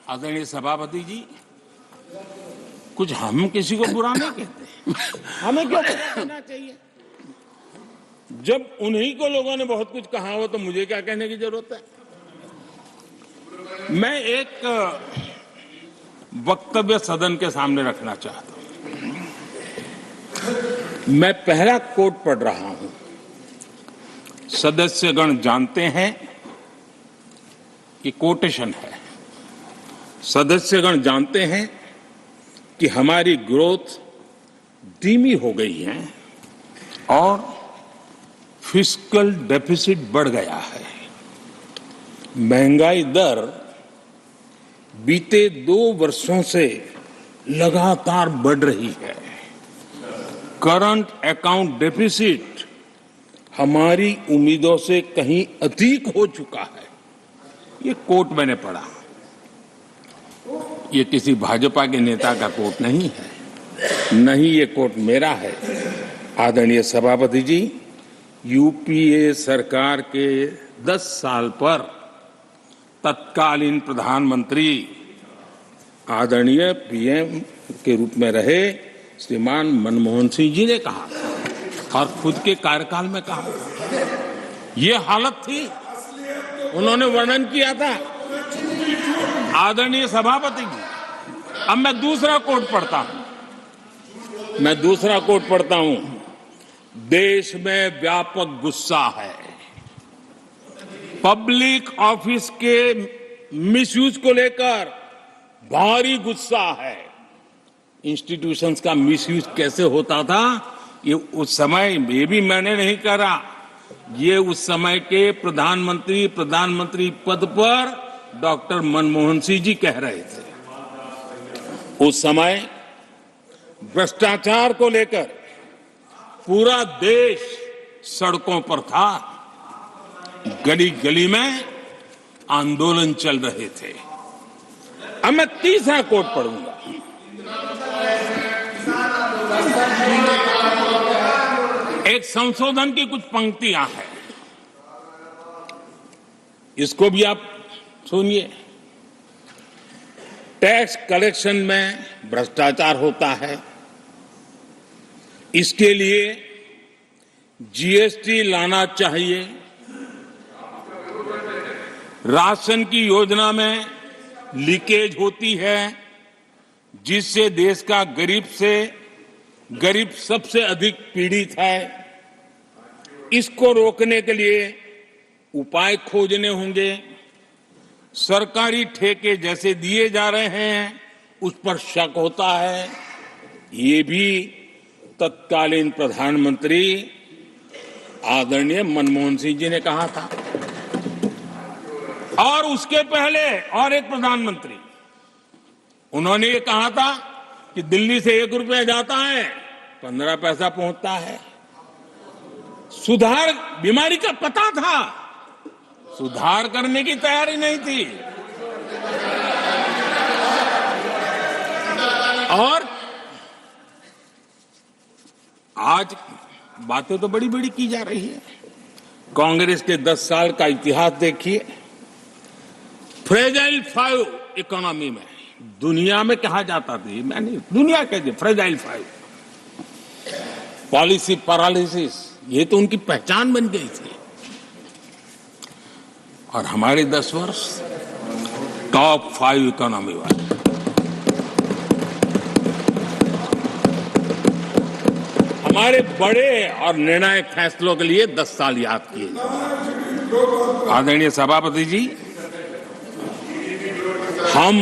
आदरणीय सभापति जी, कुछ हम किसी को बुरा नहीं कहते, हमें क्यों कहना चाहिए? जब उन्हीं को लोगों ने बहुत कुछ कहा हो तो मुझे क्या कहने की जरूरत है? मैं एक वक्तव्य सदन के सामने रखना चाहता हूं। मैं पहला कोट पढ़ रहा हूं। सदस्यगण जानते हैं, ये कोटेशन है। सदस्यगण जानते हैं कि हमारी ग्रोथ धीमी हो गई है और फिस्कल डेफिसिट बढ़ गया है। महंगाई दर बीते 2 वर्षों से लगातार बढ़ रही है। करंट अकाउंट डेफिसिट हमारी उम्मीदों से कहीं अधिक हो चुका है। ये कोट मैंने पढ़ा। ये किसी भाजपा के नेता का कोट नहीं है, नहीं ये कोट मेरा है। आदरणीय सभापति जी, यूपीए सरकार के 10 साल पर तत्कालीन प्रधानमंत्री आदरणीय पीएम के रूप में रहे श्रीमान मनमोहन सिंह जी ने कहा था और खुद के कार्यकाल में कहा था। ये हालत थी, उन्होंने वर्णन किया था। आदरणीय सभापति जी, अब मैं दूसरा कोट पढ़ता हूं। देश में व्यापक गुस्सा है। पब्लिक ऑफिस के मिसयूज को लेकर भारी गुस्सा है। इंस्टीट्यूशंस का मिसयूज कैसे होता था, ये उस समय ये भी मैंने नहीं करा, ये उस समय के प्रधानमंत्री पद पर डॉक्टर मनमोहन सिंह जी कह रहे थे। उस समय भ्रष्टाचार को लेकर पूरा देश सड़कों पर था, गली गली में आंदोलन चल रहे थे। अब मैं तीसरा कोट पढ़ूंगा। एक संशोधन की कुछ पंक्तियां हैं, इसको भी आप सुनिए। टैक्स कलेक्शन में भ्रष्टाचार होता है, इसके लिए जीएसटी लाना चाहिए। राशन की योजना में लीकेज होती है, जिससे देश का गरीब सबसे अधिक पीड़ित है। इसको रोकने के लिए उपाय खोजने होंगे। सरकारी ठेके जैसे दिए जा रहे हैं, उस पर शक होता है। ये भी तत्कालीन प्रधानमंत्री आदरणीय मनमोहन सिंह जी ने कहा था। और उसके पहले और एक प्रधानमंत्री, उन्होंने ये कहा था कि दिल्ली से 1 रुपया जाता है, 15 पैसा पहुंचता है। सुधार, बीमारी का पता था, सुधार करने की तैयारी नहीं थी। और आज बातें तो बड़ी बड़ी की जा रही है। कांग्रेस के 10 साल का इतिहास देखिए। फ्रेजाइल 5 इकोनॉमी में दुनिया में कहा जाता था, मैं नहीं, दुनिया कहती फ्रेजाइल 5, पॉलिसी पैरालिसिस, ये तो उनकी पहचान बन गई थी। और हमारे 10 वर्ष टॉप 5 इकोनॉमी वाले। हमारे बड़े और निर्णायक फैसलों के लिए 10 साल याद किए जाए। आदरणीय सभापति जी, हम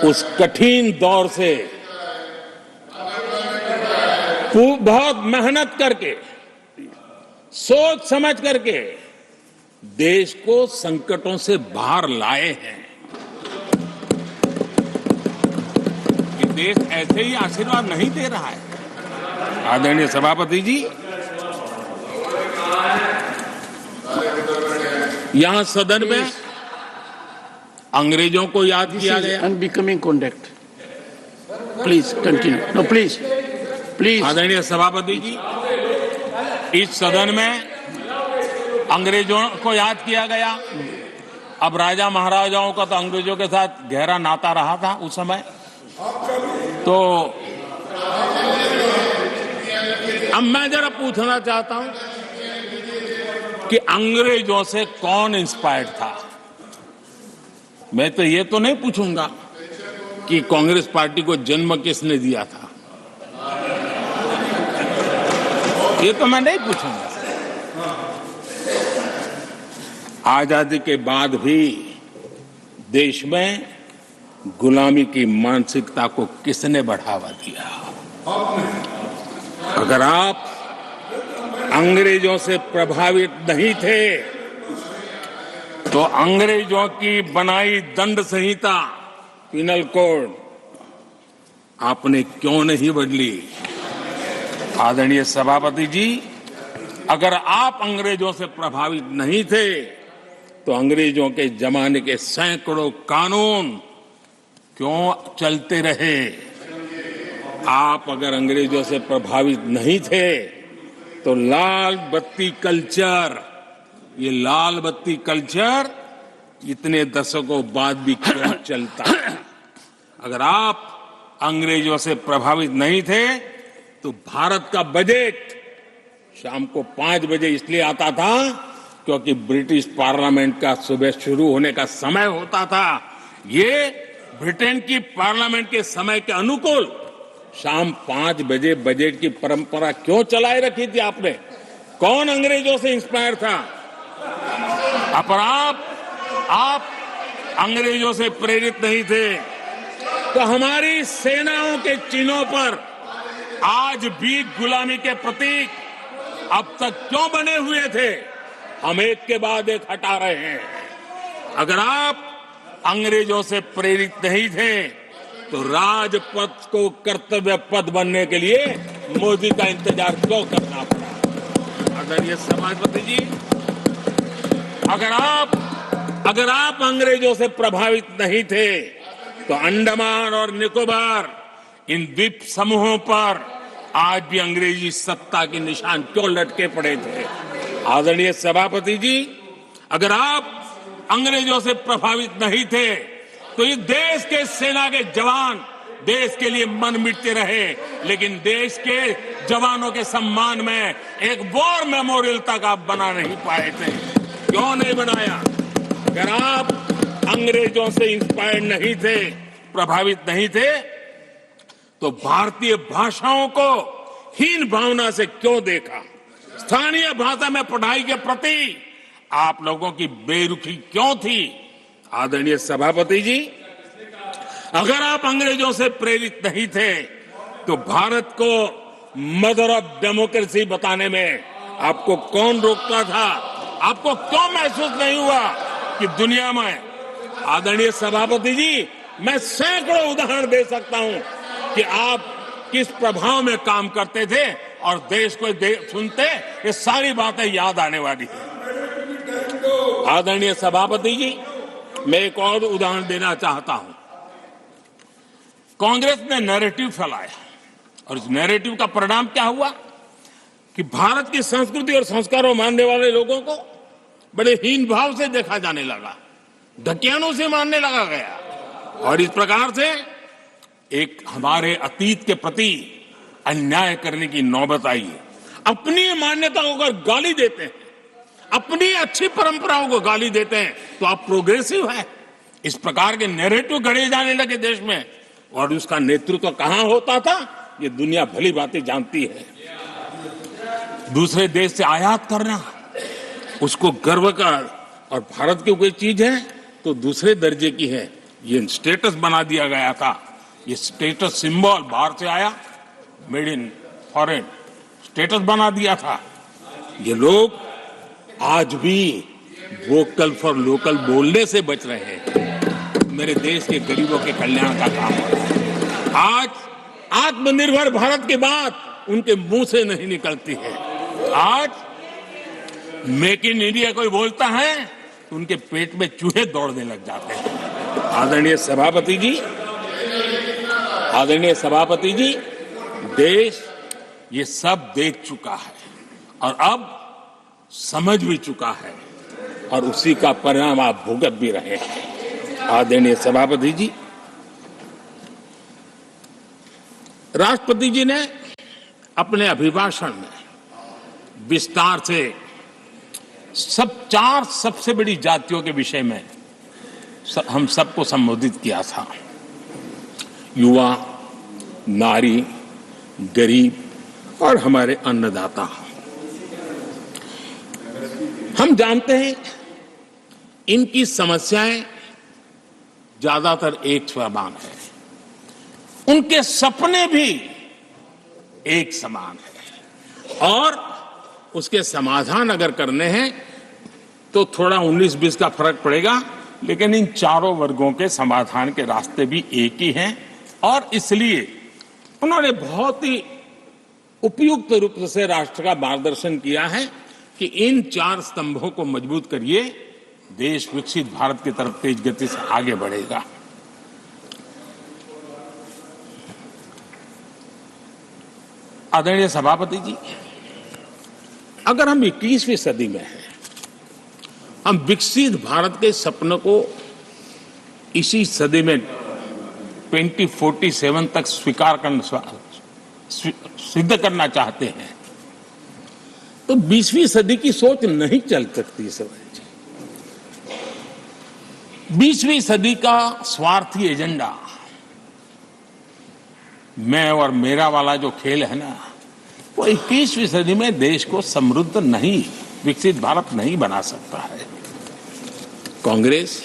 उस कठिन दौर से बहुत मेहनत करके, सोच समझ करके देश को संकटों से बाहर लाए हैं। ये देश ऐसे ही आशीर्वाद नहीं दे रहा है। आदरणीय सभापति जी, यहां सदन में अंग्रेजों को याद किया गया। Unbecoming conduct, please continue. No please please. आदरणीय सभापति जी, इस सदन में अंग्रेजों को याद किया गया, अब राजा महाराजाओं का तो अंग्रेजों के साथ गहरा नाता रहा था उस समय, तो अब मैं जरा पूछना चाहता हूं कि अंग्रेजों से कौन इंस्पायर्ड था। मैं तो ये तो नहीं पूछूंगा कि कांग्रेस पार्टी को जन्म किसने दिया था, ये तो मैं नहीं पूछूंगा। आजादी के बाद भी देश में गुलामी की मानसिकता को किसने बढ़ावा दिया? अगर आप अंग्रेजों से प्रभावित नहीं थे तो अंग्रेजों की बनाई दंड संहिता, पिनल कोड, आपने क्यों नहीं बदली? आदरणीय सभापति जी, अगर आप अंग्रेजों से प्रभावित नहीं थे तो अंग्रेजों के जमाने के सैकड़ों कानून क्यों चलते रहे? आप अगर अंग्रेजों से प्रभावित नहीं थे तो लाल बत्ती कल्चर, ये लाल बत्ती कल्चर इतने दशकों बाद भी क्यों चलता? अगर आप अंग्रेजों से प्रभावित नहीं थे तो भारत का बजट शाम को 5 बजे इसलिए आता था क्योंकि ब्रिटिश पार्लियामेंट का सुबह शुरू होने का समय होता था। ये ब्रिटेन की पार्लियामेंट के समय के अनुकूल शाम 5 बजे बजट की परंपरा क्यों चलाए रखी थी आपने? कौन अंग्रेजों से इंस्पायर था? पर आप अंग्रेजों से प्रेरित नहीं थे तो हमारी सेनाओं के चिन्हों पर आज भी गुलामी के प्रतीक अब तक क्यों बने हुए थे? हम एक के बाद एक हटा रहे हैं। अगर आप अंग्रेजों से प्रेरित नहीं थे तो राजपथ को कर्तव्य पथ बनने के लिए मोदी का इंतजार क्यों करना पड़ा? आदरणीय सभापति जी, अगर आप अंग्रेजों से प्रभावित नहीं थे तो अंडमान और निकोबार, इन द्वीप समूहों पर आज भी अंग्रेजी सत्ता के निशान क्यों लटके पड़े थे? आदरणीय सभापति जी, अगर आप अंग्रेजों से प्रभावित नहीं थे तो इस देश के सेना के जवान देश के लिए मन मिटते रहे, लेकिन देश के जवानों के सम्मान में एक वॉर मेमोरियल तक आप बना नहीं पाए थे। क्यों नहीं बनाया? अगर आप अंग्रेजों से इंस्पायर्ड नहीं थे, प्रभावित नहीं थे, तो भारतीय भाषाओं को हीन भावना से क्यों देखा? स्थानीय भाषा में पढ़ाई के प्रति आप लोगों की बेरुखी क्यों थी? आदरणीय सभापति जी, अगर आप अंग्रेजों से प्रेरित नहीं थे तो भारत को मदर ऑफ डेमोक्रेसी बताने में आपको कौन रोकता था? आपको क्यों महसूस नहीं हुआ कि दुनिया में? आदरणीय सभापति जी, मैं सैकड़ों उदाहरण दे सकता हूं कि आप किस प्रभाव में काम करते थे और देश को सुनते ये सारी बातें याद आने वाली है। आदरणीय सभापति जी, मैं एक और उदाहरण देना चाहता हूं। कांग्रेस ने नैरेटिव फैलाया और इस नैरेटिव का परिणाम क्या हुआ कि भारत की संस्कृति और संस्कारों मानने वाले लोगों को बड़े हीन भाव से देखा जाने लगा, ढकियानों से मानने लगा गया, और इस प्रकार से एक हमारे अतीत के प्रति अन्याय करने की नौबत आई है। अपनी मान्यताओं को गाली देते हैं, अपनी अच्छी परंपराओं को गाली देते हैं तो आप प्रोग्रेसिव है। इस प्रकार के नैरेटिव गढ़े जाने लगे देश में, और उसका नेतृत्व कहां होता था ये दुनिया भली भांति जानती है। दूसरे देश से आयात करना, उसको गर्व का, और भारत की कोई चीज है तो दूसरे दर्जे की है, ये स्टेटस बना दिया गया था। ये स्टेटस सिंबल बाहर से आया, मेड इन फॉरेन स्टेटस बना दिया था। ये लोग आज भी वोकल फॉर लोकल बोलने से बच रहे हैं। मेरे देश के गरीबों के कल्याण का काम है। आज आत्मनिर्भर भारत की बात उनके मुंह से नहीं निकलती है। आज मेक इन इंडिया कोई बोलता है तो उनके पेट में चूहे दौड़ने लग जाते हैं। आदरणीय सभापति जी, देश ये सब देख चुका है और अब समझ भी चुका है और उसी का परिणाम आप भुगत भी रहे हैं। आदरणीय सभापति जी, राष्ट्रपति जी ने अपने अभिभाषण में विस्तार से चार सबसे बड़ी जातियों के विषय में हम सबको संबोधित किया था। युवा, नारी, गरीब और हमारे अन्नदाता। हम जानते हैं इनकी समस्याएं ज्यादातर एक समान है, उनके सपने भी एक समान है और उसके समाधान अगर करने हैं तो थोड़ा 19-20 का फर्क पड़ेगा, लेकिन इन चारों वर्गों के समाधान के रास्ते भी एक ही हैं और इसलिए उन्होंने बहुत ही उपयुक्त रूप से राष्ट्र का मार्गदर्शन किया है कि इन चार स्तंभों को मजबूत करिए, देश विकसित भारत की तरफ तेज गति से आगे बढ़ेगा। आदरणीय सभापति जी, अगर हम 21वीं सदी में हैं, हम विकसित भारत के सपने को इसी सदी में 2047 तक सिद्ध करना चाहते हैं, तो 20वीं सदी की सोच नहीं चल सकती। 20वीं सदी का स्वार्थी एजेंडा, मैं और मेरा वाला जो खेल है ना, वो 21वीं सदी में देश को समृद्ध नहीं, विकसित भारत नहीं बना सकता है। कांग्रेस,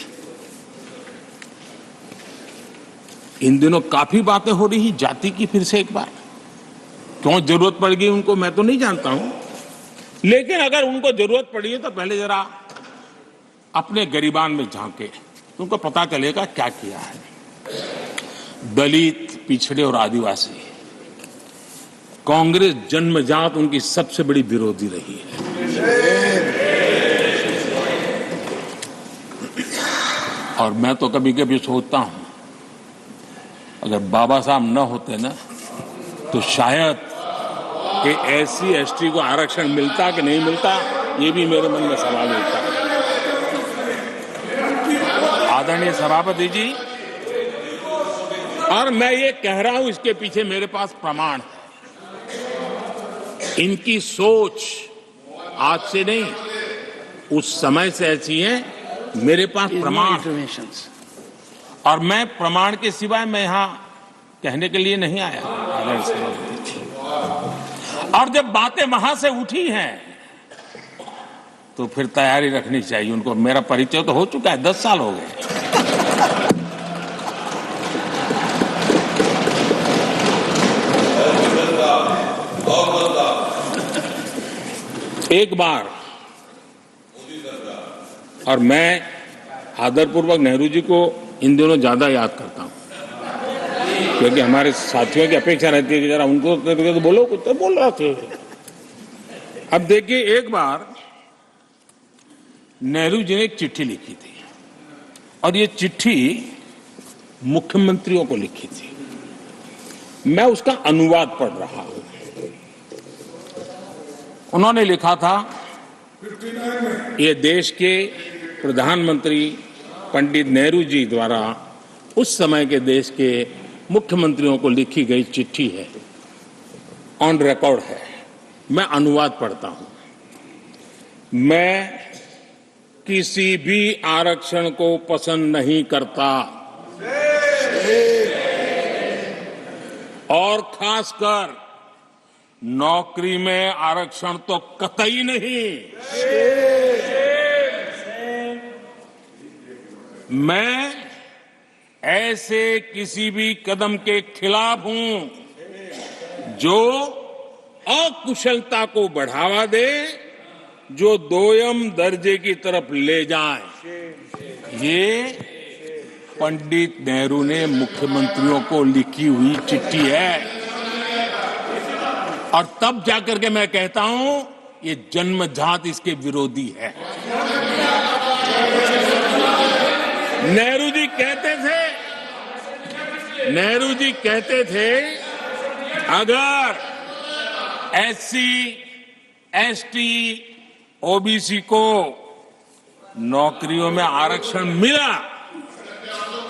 इन दिनों काफी बातें हो रही जाति की, फिर से एक बार क्यों जरूरत पड़ गई उनको मैं तो नहीं जानता हूं, लेकिन अगर उनको जरूरत पड़ी है तो पहले जरा अपने गरिबान में झांके तो उनको पता चलेगा क्या किया है। दलित, पिछड़े और आदिवासी, कांग्रेस जन्मजात उनकी सबसे बड़ी विरोधी रही है। और मैं तो कभी कभी सोचता हूं, अगर बाबा साहब न होते ना तो शायद कि एससी एसटी को आरक्षण मिलता कि नहीं मिलता, ये भी मेरे मन में सवाल उठता है। आदरणीय सभापति जी, और मैं ये कह रहा हूं, इसके पीछे मेरे पास प्रमाण है। इनकी सोच आज से नहीं, उस समय से ऐसी है, मेरे पास प्रमाण। और मैं प्रमाण के सिवाय मैं यहां कहने के लिए नहीं आया। और जब बातें वहां से उठी हैं तो फिर तैयारी रखनी चाहिए उनको। मेरा परिचय तो हो चुका है, 10 साल हो गए। एक बार, और मैं आदरपूर्वक नेहरू जी को इन दिनों ज्यादा याद करता हूं, क्योंकि हमारे साथियों की अपेक्षा रहती है कि जरा उनको तो बोलो, कुछ तो बोल रहा थे। अब देखिए, एक बार नेहरू जी ने एक चिट्ठी लिखी थी और ये चिट्ठी मुख्यमंत्रियों को लिखी थी। मैं उसका अनुवाद पढ़ रहा हूं। उन्होंने लिखा था, ये देश के प्रधानमंत्री पंडित नेहरू जी द्वारा उस समय के देश के मुख्यमंत्रियों को लिखी गई चिट्ठी है, ऑन रिकॉर्ड है। मैं अनुवाद पढ़ता हूं। मैं किसी भी आरक्षण को पसंद नहीं करता और खासकर नौकरी में आरक्षण तो कतई नहीं। मैं ऐसे किसी भी कदम के खिलाफ हूं जो अकुशलता को बढ़ावा दे, जो दोयम दर्जे की तरफ ले जाए। ये पंडित नेहरू ने मुख्यमंत्रियों को लिखी हुई चिट्ठी है। और तब जाकर के मैं कहता हूं, ये जन्मजात इसके विरोधी है। नेहरू जी कहते थे, अगर एससी, एसटी, ओबीसी को नौकरियों में आरक्षण मिला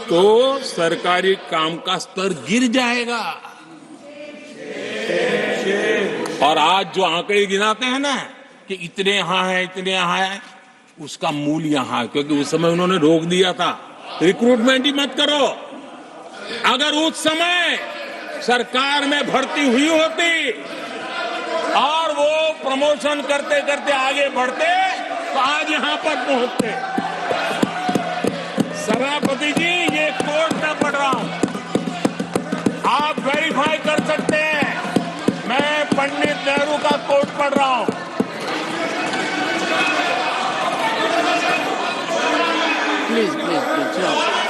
तो सरकारी काम का स्तर गिर जाएगा। और आज जो आंकड़े गिनाते हैं ना कि इतने यहां है, इतने यहां है, उसका मूल यहां है, क्योंकि उस समय उन्होंने रोक दिया था रिक्रूटमेंट ही मत करो। अगर उस समय सरकार में भर्ती हुई होती और वो प्रमोशन करते करते आगे बढ़ते तो आज यहां पर पहुंचते। सभापति जी, ये कोर्ट में पढ़ रहा हूं, आप वेरीफाई कर सकते हैं, मैं पंडित नेहरू का कोट पढ़ रहा हूं। Please, please, please.